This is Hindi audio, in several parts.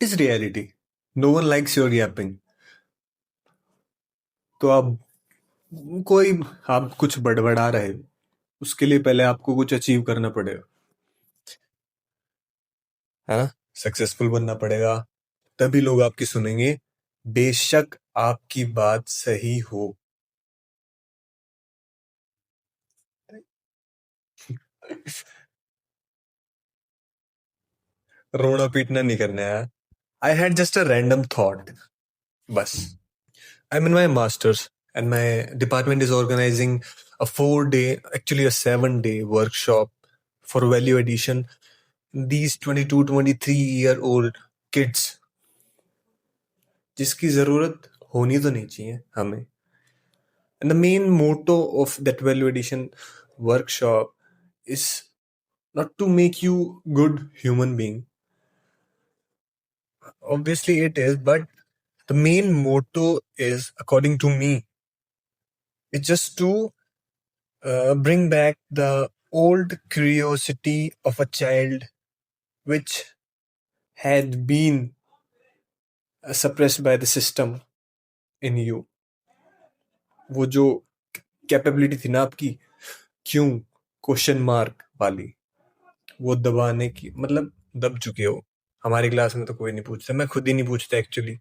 Is reality. No one likes your yapping. तो आप कोई आप कुछ बड़बड़ा रहे हो, उसके लिए पहले आपको कुछ अचीव करना पड़ेगा, है ना. सक्सेसफुल बनना पड़ेगा, तभी लोग आपकी सुनेंगे, बेशक आपकी बात सही हो. रोना पीटना नहीं करना है. I had just a random thought. बस. I'm in my master's, and my department is organizing a 4 day, actually a 7 day workshop for value addition. These 22, 23-year-old kids, जिसकी जरूरत होनी तो नहीं चाहिए हमें. And the main motto of that value addition workshop is not to make you good human being. Obviously it is, but the main motto is, according to me, it's just to bring back the old curiosity of a child which had been suppressed by the system in you. वो जो कैपेबिलिटी थी ना आपकी, क्यों क्वेश्चन मार्क वाली, वो दबाने की, मतलब दब चुके हो. हमारी क्लास में तो कोई नहीं पूछता, मैं खुद ही नहीं पूछता एक्चुअली,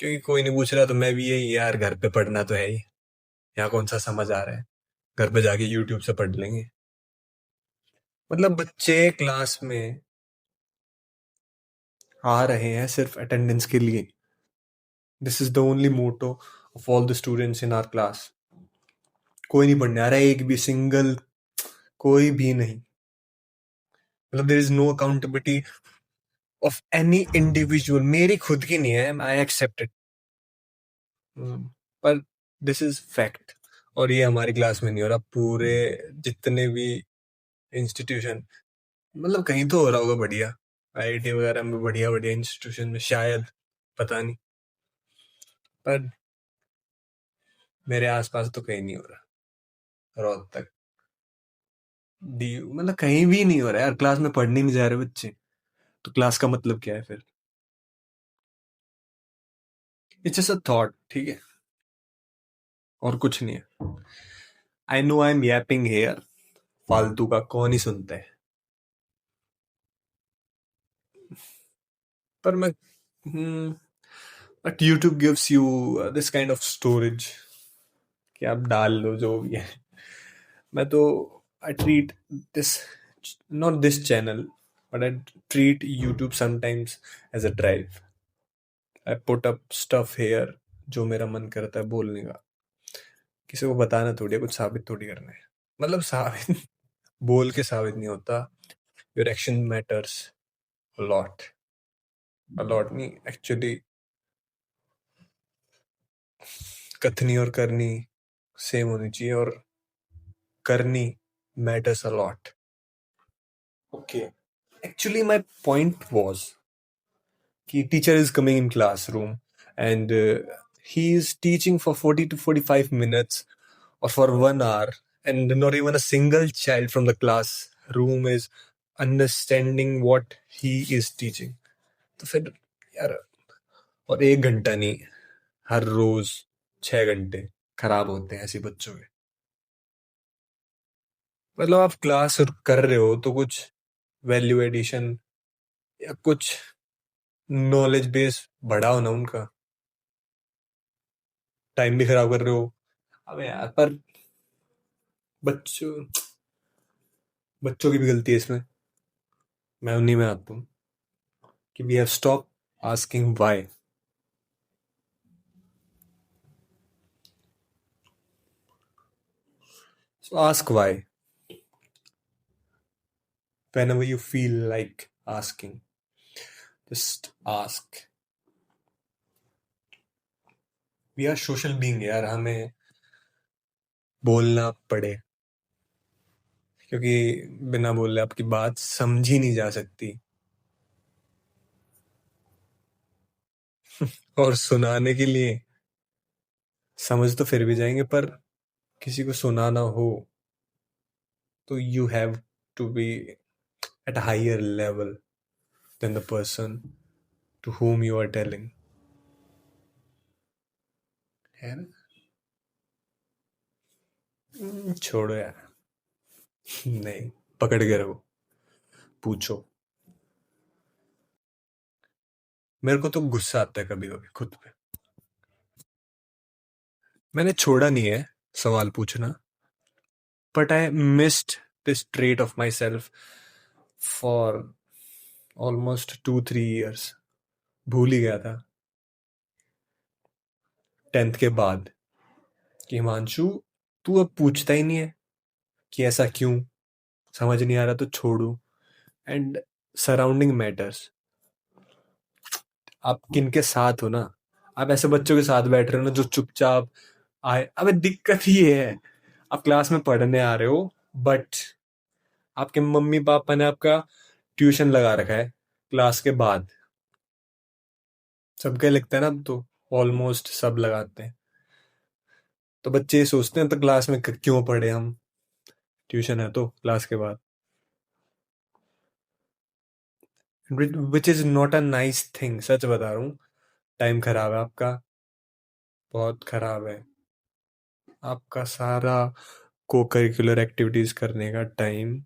क्योंकि कोई नहीं पूछ रहा तो मैं भी यही, यार घर पे पढ़ना तो है ही, यहाँ कौन सा समझ आ रहा है, घर पे जाके यूट्यूब से पढ़ लेंगे. मतलब बच्चे क्लास में आ रहे हैं सिर्फ अटेंडेंस के लिए. This is the only motto of all the students in our class. कोई नहीं पढ़ने आ रहा है, एक भी सिंगल, कोई भी नहीं. मतलब there is no accountability of any individual. मेरी खुद की नहीं है, आई एक्सेप्ट इट, पर दिस इज फैक्ट. और ये हमारी क्लास में नहीं हो रहा, पूरे जितने भी इंस्टीट्यूशन, मतलब कहीं तो हो रहा होगा बढ़िया, आईआईटी वगैरह में, बढ़िया बढ़िया इंस्टीट्यूशन में शायद, पता नहीं, पर मेरे आसपास तो कहीं नहीं हो रहा. रोहतक, डी, मतलब कहीं भी नहीं हो रहा है यार. क्लास में पढ़ने नहीं जा रहे बच्चे, तो क्लास का मतलब क्या है फिर. इट्स जस्ट अ थॉट, ठीक है, और कुछ नहीं है. I know I am yapping here, फालतू का कौन ही सुनता है. पर मैं, but YouTube gives you this kind of storage कि आप डाल लो जो भी है. मैं तो, I treat this, not this channel, but I treat YouTube sometimes as a drive. I put up stuff here, जो मेरा मन करता है बोलने का. किसी को बताना थोड़ी है, कुछ साबित थोड़ी करना है. मतलब साबित बोल के साबित नहीं होता. Your action matters lot. A lot नहीं, एक्चुअली कथनी और करनी सेम होनी चाहिए, और करनी matters a lot. Okay, actually my point was कि teacher is coming in classroom and he is teaching for 40 to 45 minutes or for 1 hour, and not even a single child from the classroom is understanding what he is teaching. तो फिर यार, और 1 घंटा नहीं, हर रोज 6 घंटे खराब होते हैं ऐसे बच्चों के. मतलब आप क्लास कर रहे हो तो कुछ वैल्यू एडिशन या कुछ नॉलेज बेस बढ़ाओ ना उनका. टाइम भी खराब कर रहे हो. अबे यार, पर बच्चों बच्चों की भी गलती है इसमें. मैं उन्हीं में आता हूँ कि we have stop asking why. So ask why whenever you feel like asking. Just ask. We are social being यार, हमें बोलना पड़े, क्योंकि बिना बोले आपकी बात समझी नहीं जा सकती. और सुनाने के लिए समझ तो फिर भी जाएंगे, पर किसी को सुनाना हो तो you have to be at a higher level then the person to whom you are telling. है ना? छोड़ो यार. नहीं, पकड़ के रहो. पूछो. मेरे को तो गुस्सा आता है कभी कभी खुद पे. मैंने छोड़ा नहीं है सवाल पूछना, but I missed this trait of myself for almost 2-3 years. भूल ही गया था 10th के बाद कि हिमांशु तू अब पूछता ही नहीं है कि ऐसा क्यों, समझ नहीं आ रहा तो छोड़ू. And surrounding matters. आप किन के साथ हो ना. आप ऐसे बच्चों के साथ बैठ रहे हो ना जो चुपचाप आए. अबे दिक्कत ये है, आप क्लास में पढ़ने आ रहे हो बट आपके मम्मी पापा ने आपका ट्यूशन लगा रखा है क्लास के बाद. सबके लिखते हैं ना, अब तो ऑलमोस्ट सब लगाते हैं. तो बच्चे ये सोचते हैं तो क्लास में क्यों पढ़े हम, ट्यूशन है तो क्लास के बाद. Which is not a nice thing. सच बता रहा हूँ, टाइम खराब है आपका, बहुत खराब है. आपका सारा को करिकुलर एक्टिविटीज करने का टाइम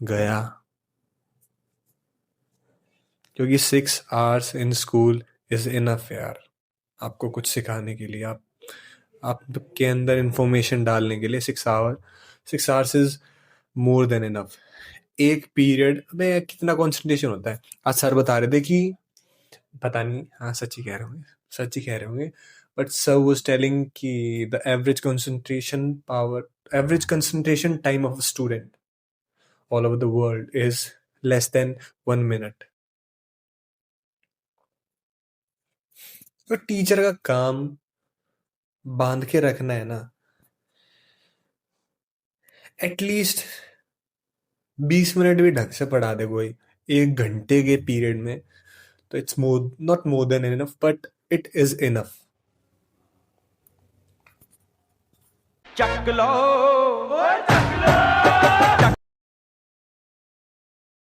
गया. क्योंकि 6 hours in school is enough यार, आपको कुछ सिखाने के लिए, आपके अंदर इंफॉर्मेशन डालने के लिए. 6 hours is more then enough. एक पीरियड में कितना कंसंट्रेशन होता है. आज सर बता रहे थे कि पता नहीं, हाँ सच ही कह रहे होंगे बट सर वाज टेलिंग कि the average concentration time of a student all over the world is less than 1 minute. तो टीचर का काम बांध के रखना है ना. एटलीस्ट 20 मिनट भी ढंग से पढ़ा दे कोई 1 घंटे के पीरियड में, तो it's more, not more then enough but it is enough. चक लो